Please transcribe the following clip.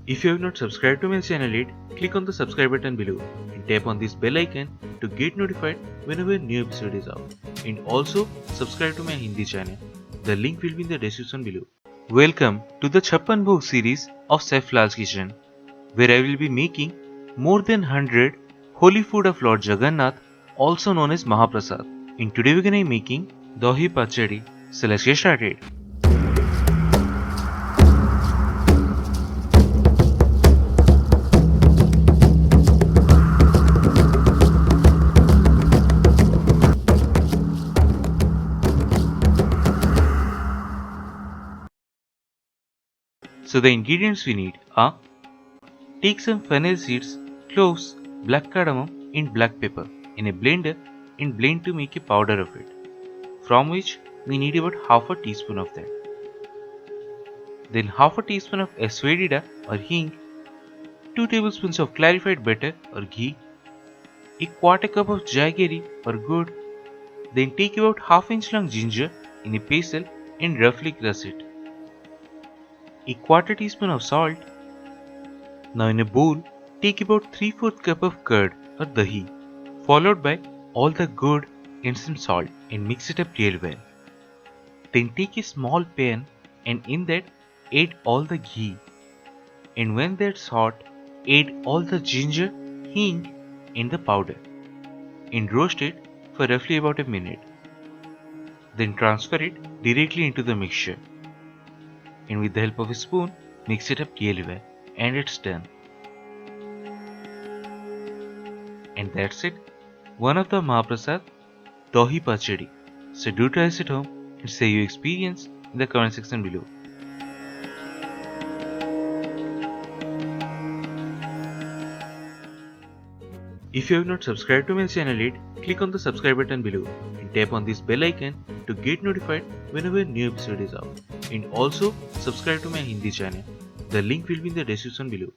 If you have not subscribed to my channel yet, click on the subscribe button below and tap on this bell icon to get notified whenever a new episode is out. And also subscribe to my Hindi channel. The link will be in the description below. Welcome to the CHAPPAN BHOG series of Chef Lall's kitchen, where I will be making more than 100 holy food of Lord Jagannath, also known as Mahaprasad. And today we're gonna be making DAHI PACHEDI. So let's get started. So the ingredients we need are: take some fennel seeds, cloves, black cardamom and black pepper in a blender and blend to make a powder of it, from which we need about half a teaspoon of that. Then half a teaspoon of asafoetida or hing, 2 tablespoons of clarified butter or ghee, a quarter cup of jaggery or gourd. Then take about half-inch long ginger in a pestle and roughly crush it. A quarter teaspoon of salt. Now in a bowl, take about 3/4 cup of curd or dahi, followed by all the gourd and some salt, and mix it up real well. Then take a small pan and in that add all the ghee, and when that's hot, add all the ginger, hing and the powder, and roast it for roughly about a minute. Then transfer it directly into the mixture, and with the help of a spoon, mix it up really well, and it's done. And that's it, one of the Mahaprasad Dahi Pachedi. So do try this at home and share your experience in the comment section below. If you have not subscribed to my channel yet, click on the subscribe button below and tap on this bell icon to get notified whenever a new episode is out. And also subscribe to my Hindi channel. The link will be in the description below.